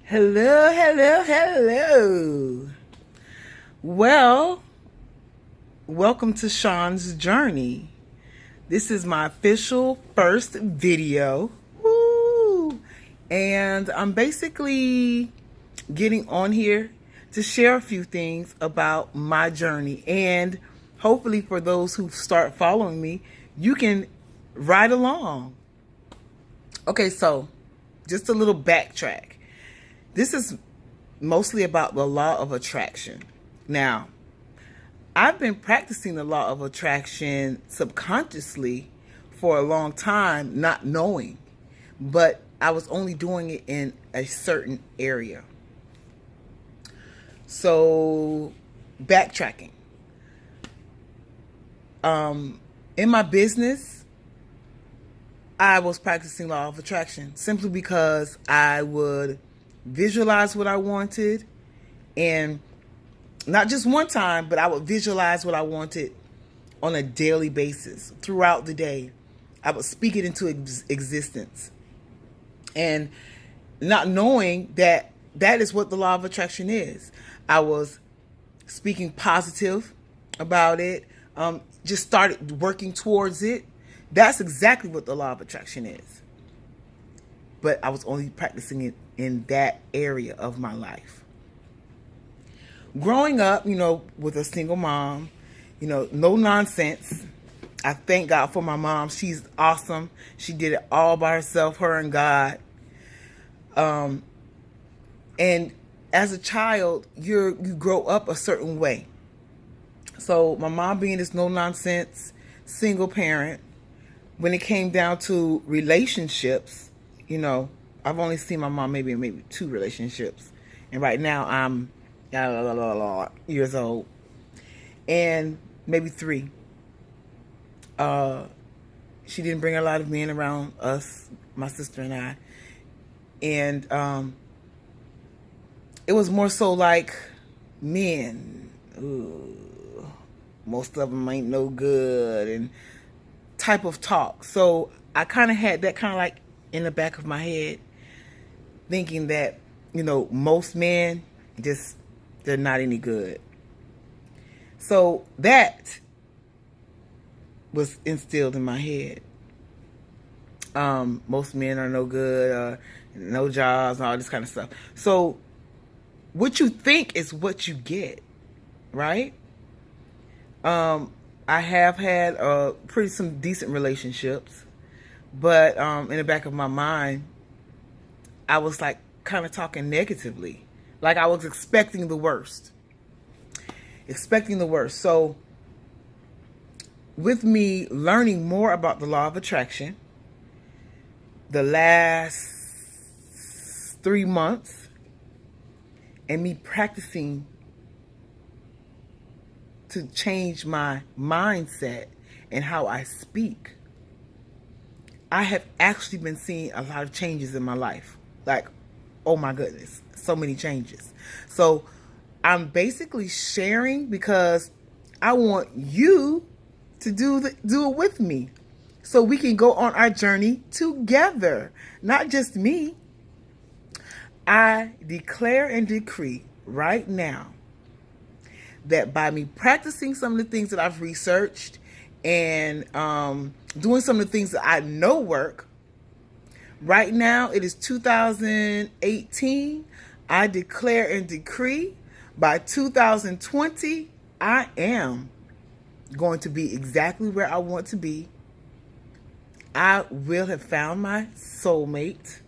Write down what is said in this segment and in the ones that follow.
Hello, hello, hello. Well, welcome to Sean's Journey. This is my official first video. Woo! And I'm basically getting on here to share a few things about my journey. And hopefully, for those who start following me, you can ride along. Okay, so just a little backtrack. This is mostly about the law of attraction. Now, I've been practicing the law of attraction subconsciously for a long time, not knowing, but I was only doing it in a certain area. So, backtracking. In my business, I was practicing law of attraction simply because I would visualize what I wanted, and not just one time, but I would visualize what I wanted on a daily basis throughout the day. I would speak it into existence, and not knowing that that is what the law of attraction is. I was speaking positive about it, just started working towards it. That's exactly what the law of attraction is. But I was only practicing it in that area of my life. Growing up, with a single mom, no nonsense. I thank God for my mom. She's awesome. She did it all by herself, her and God. And as a child, you grow up a certain way. So my mom being this no nonsense single parent, when it came down to relationships, I've only seen my mom maybe two relationships, and right now I'm years old, and maybe three. She didn't bring a lot of men around us, my sister and I, and it was more so like men. Ooh, most of them ain't no good, and type of talk. So I kind of had that kind of like in the back of my head, thinking that, most men they're not any good. So that was instilled in my head. Most men are no good, no jobs, and all this kind of stuff. So what you think is what you get, right? I have had some decent relationships, but in the back of my mind, I was like kind of talking negatively, like I was expecting the worst. So with me learning more about the law of attraction, the last 3 months, and me practicing to change my mindset and how I speak, I have actually been seeing a lot of changes in my life. Like, oh my goodness, so many changes. So I'm basically sharing because I want you to do it with me, so we can go on our journey together, not just me. I declare and decree right now that by me practicing some of the things that I've researched and doing some of the things that I know work, right now it is 2018. I declare and decree by 2020, I am going to be exactly where I want to be. I will have found my soulmate,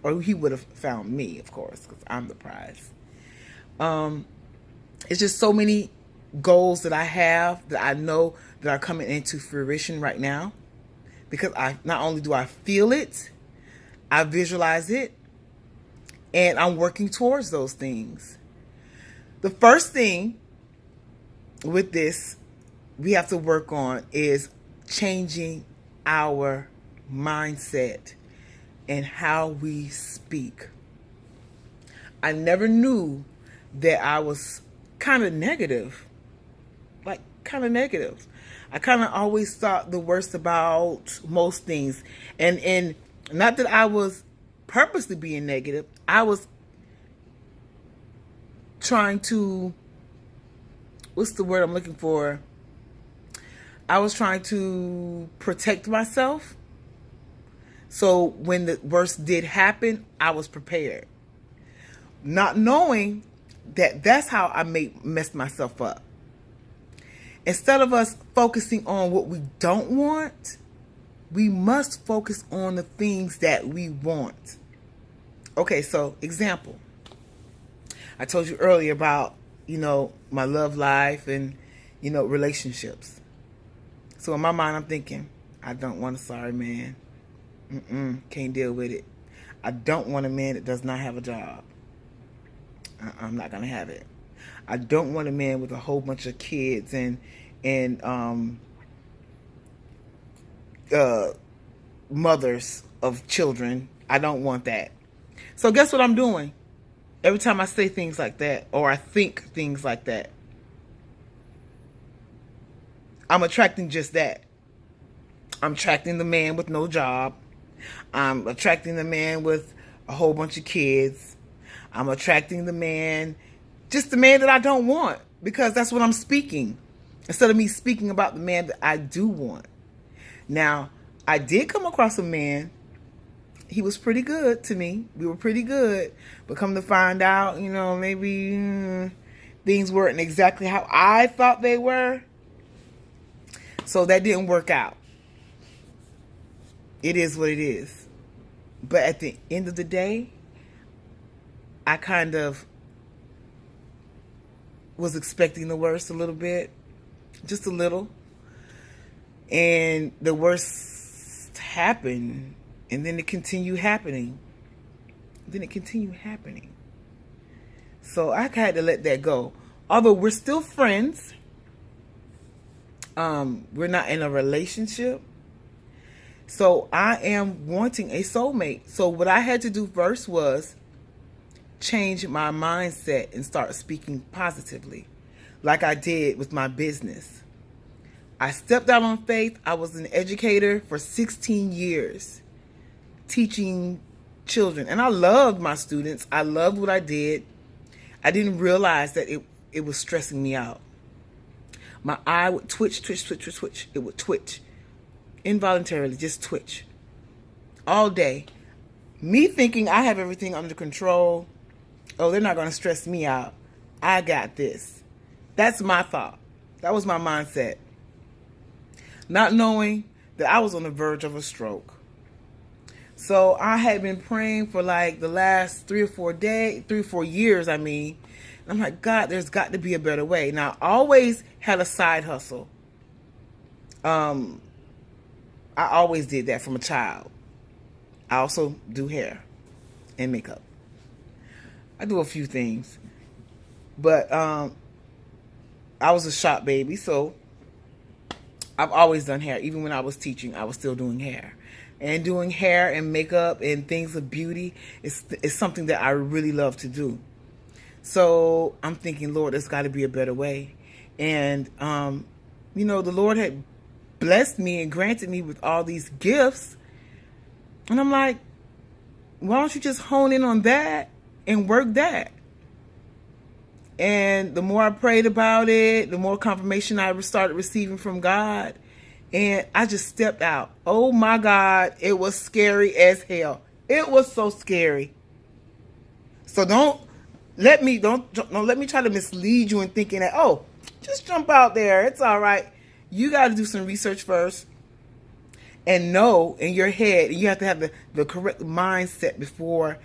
or he would have found me, of course, because I'm the prize. It's just so many goals that I have that I know that are coming into fruition right now, because I not only do I feel it, I visualize it, and I'm working towards those things. The first thing with this we have to work on is changing our mindset and how we speak. I never knew that I was kind of negative. I kind of always thought the worst about most things. And not that I was purposely being negative. I was trying to, what's the word I'm looking for? I was trying to protect myself. So when the worst did happen, I was prepared. Not knowing that that's how I messed myself up. Instead of us focusing on what we don't want, we must focus on the things that we want. Okay, so example. I told you earlier about, my love life and, relationships. So in my mind, I'm thinking, I don't want a sorry man. Can't deal with it. I don't want a man that does not have a job. I'm not going to have it. I don't want a man with a whole bunch of kids and mothers of children. I don't want that. So guess what I'm doing? Every time I say things like that, or I think things like that, I'm attracting just that. I'm attracting the man with no job. I'm attracting the man with a whole bunch of kids. I'm attracting the man, just the man that I don't want, because that's what I'm speaking, instead of me speaking about the man that I do want. Now, I did come across a man. He was pretty good to me. We were pretty good. But come to find out, maybe things weren't exactly how I thought they were. So that didn't work out. It is what it is. But at the end of the day, I kind of was expecting the worst a little bit. Just a little. And the worst happened. And then it continued happening. So I had to let that go. Although we're still friends. We're not in a relationship. So I am wanting a soulmate. So what I had to do first was change my mindset and start speaking positively, like I did with my business. I stepped out on faith. I was an educator for 16 years, teaching children. And I loved my students. I loved what I did. I didn't realize that it was stressing me out. My eye would twitch. It would twitch. Involuntarily, just twitch. All day. Me thinking I have everything under control. Oh, they're not going to stress me out. I got this. That's my thought. That was my mindset. Not knowing that I was on the verge of a stroke. So I had been praying for like the last 3 or 4 years, I mean. And I'm like, God, there's got to be a better way. Now, I always had a side hustle. I always did that from a child. I also do hair and makeup. I do a few things. But I was a shop baby, so I've always done hair. Even when I was teaching, I was still doing hair. And doing hair and makeup and things of beauty is something that I really love to do. So I'm thinking, Lord, there's got to be a better way. And, the Lord had blessed me and granted me with all these gifts. And I'm like, why don't you just hone in on that and work that? And the more I prayed about it, the more confirmation I started receiving from God. And I just stepped out. Oh my God, it was scary as hell. It was so scary. So don't let me try to mislead you in thinking that, oh, just jump out there. It's all right. You got to do some research first and know in your head. You have to have the correct mindset before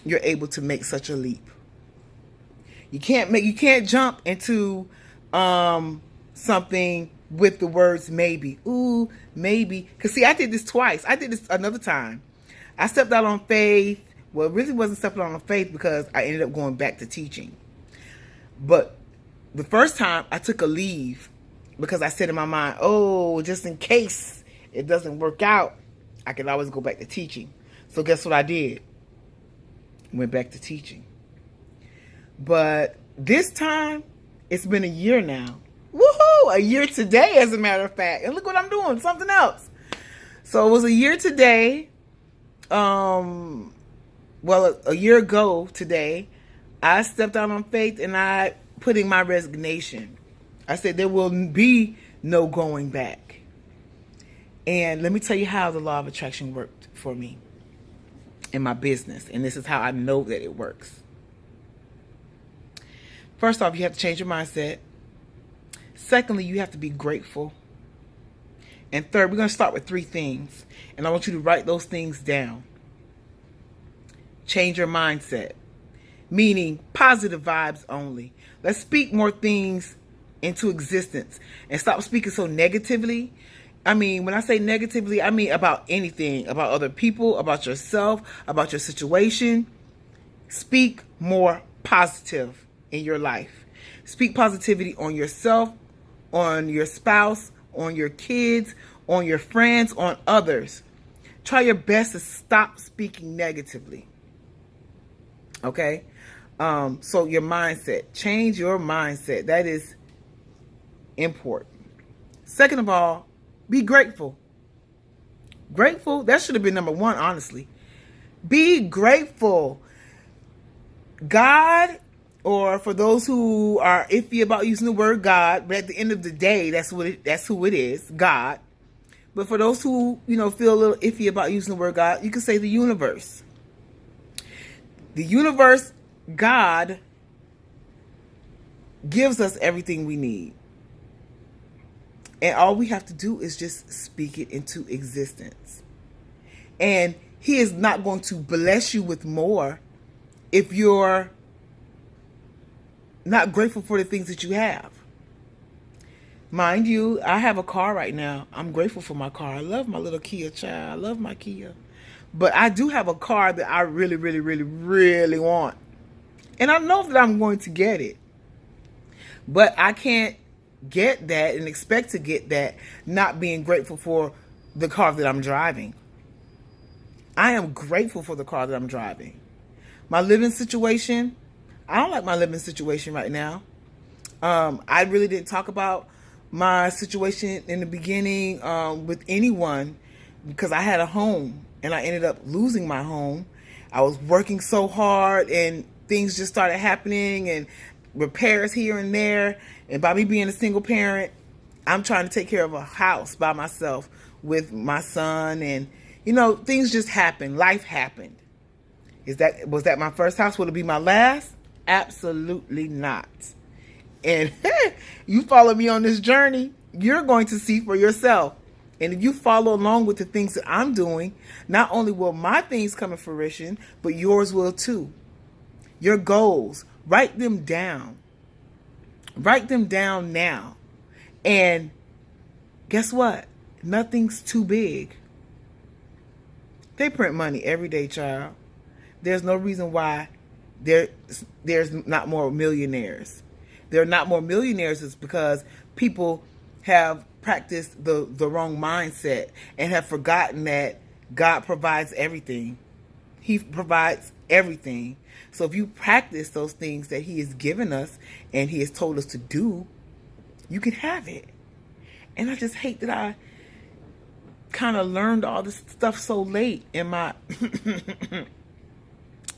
you're able to make such a leap. You can't jump into something with the words maybe. Ooh, maybe. Because see, I did this twice. I did this another time. I stepped out on faith. Well, it really wasn't stepping out on faith because I ended up going back to teaching. But the first time I took a leave because I said in my mind, oh, just in case it doesn't work out, I can always go back to teaching. So guess what I did? Went back to teaching. But this time, it's been a year now. Woohoo! A year today, as a matter of fact. And look what I'm doing, something else. So it was a year today. A year ago today, I stepped out on faith and I put in my resignation. I said there will be no going back. And let me tell you how the law of attraction worked for me in my business. And this is how I know that it works. First off, you have to change your mindset. Secondly, you have to be grateful. And third, we're going to start with 3 things. And I want you to write those things down. Change your mindset. Meaning positive vibes only. Let's speak more things into existence. And stop speaking so negatively. I mean, when I say negatively, I mean about anything. About other people, about yourself, about your situation. Speak more positive in your life. Speak positivity on yourself, on your spouse, on your kids, on your friends, on others. Try your best to stop speaking negatively. Okay? So your mindset. Change your mindset. That is important. Second of all, be grateful. Grateful, that should have been number 1, honestly. Be grateful. God, or for those who are iffy about using the word God, but at the end of the day, that's who it is, God. But for those who, feel a little iffy about using the word God, you can say the universe. The universe, God, gives us everything we need. And all we have to do is just speak it into existence. And he is not going to bless you with more if you're not grateful for the things that you have. Mind you, I have a car right now. I'm grateful for my car. I love my little Kia, child. I love my Kia. But I do have a car that I really, really, really, really want. And I know that I'm going to get it. But I can't get that and expect to get that not being grateful for the car that I'm driving. I am grateful for the car that I'm driving. My living situation, I don't like my living situation right now. I really didn't talk about my situation in the beginning with anyone because I had a home and I ended up losing my home. I was working so hard and things just started happening and repairs here and there. And by me being a single parent, I'm trying to take care of a house by myself with my son. And, things just happened. Life happened. Was that my first house? Will it be my last? Absolutely not. And you follow me on this journey, you're going to see for yourself. And if you follow along with the things that I'm doing, not only will my things come to fruition, but yours will too. Your goals, write them down. Write them down now. And guess what? Nothing's too big. They print money every day, child. There's no reason why there's not more millionaires. There are not more millionaires is because people have practiced the wrong mindset and have forgotten that God provides everything. He provides everything. So if you practice those things that he has given us and he has told us to do, you can have it. And I just hate that I kind of learned all this stuff so late in my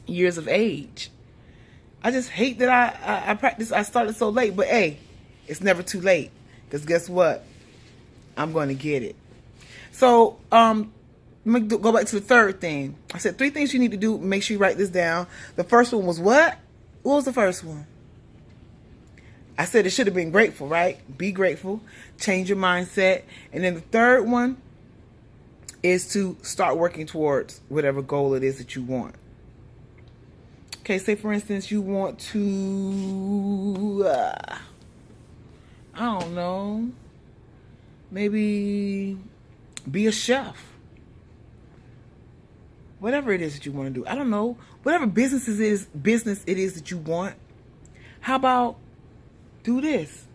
years of age. I just hate that I started so late. But hey, it's never too late. Because guess what? I'm going to get it. So, let me go back to the third thing. I said 3 things you need to do. Make sure you write this down. The first one was what? What was the first one? I said it should have been grateful, right? Be grateful. Change your mindset. And then the third one is to start working towards whatever goal it is that you want. Okay, say for instance you want to, I don't know, maybe be a chef. Whatever it is that you want to do. I don't know. Whatever business it is that you want. How about do this?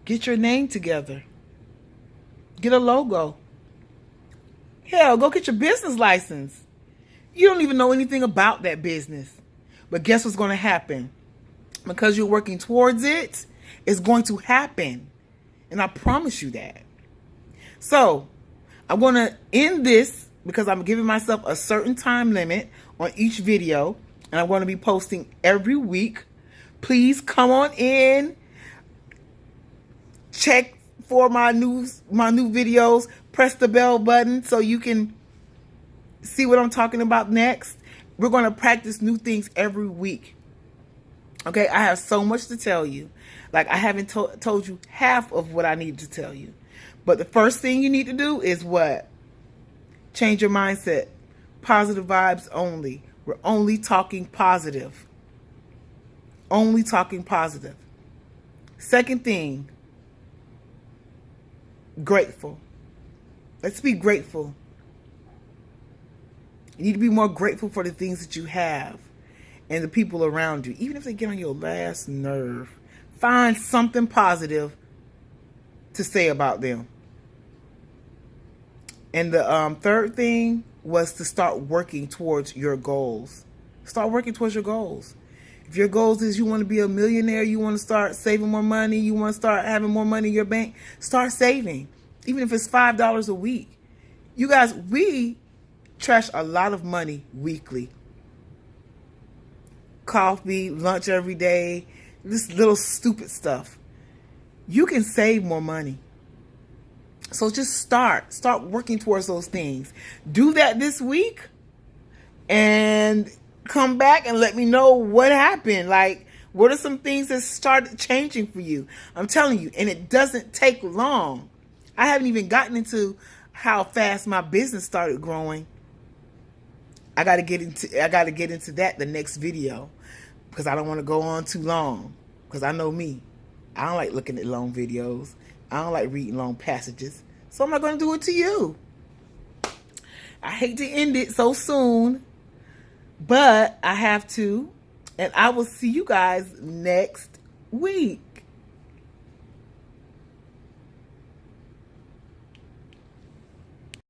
Get your name together. Get a logo. Hell, go get your business license. You don't even know anything about that business. But guess what's going to happen? Because you're working towards it, it's going to happen. And I promise you that. So, I'm going to end this because I'm giving myself a certain time limit on each video. and I'm going to be posting every week. Please come on in, check for my new videos, press the bell button so you can see what I'm talking about next. We're going to practice new things every week. Okay, I have so much to tell you. Like, I haven't told you half of what I need to tell you. But the first thing you need to do is what? Change your mindset. Positive vibes only. We're only talking positive. Only talking positive. Second thing, grateful. Let's be grateful. You need to be more grateful for the things that you have and the people around you. Even if they get on your last nerve, find something positive to say about them. And the third thing was to start working towards your goals. Start working towards your goals. If your goals is you want to be a millionaire, you want to start saving more money, you want to start having more money in your bank, start saving. Even if it's $5 a week. You guys, we trash a lot of money weekly. Coffee, lunch every day, this little stupid stuff. You can save more money. So just start working towards those things. Do that this week and come back and let me know what happened. Like, what are some things that started changing for you? I'm telling you, and it doesn't take long. I haven't even gotten into how fast my business started growing. I got to get into that the next video, because I don't want to go on too long, because I know me. I don't like looking at long videos. I don't like reading long passages. So I'm not going to do it to you. I hate to end it so soon, but I have to. And I will see you guys next week.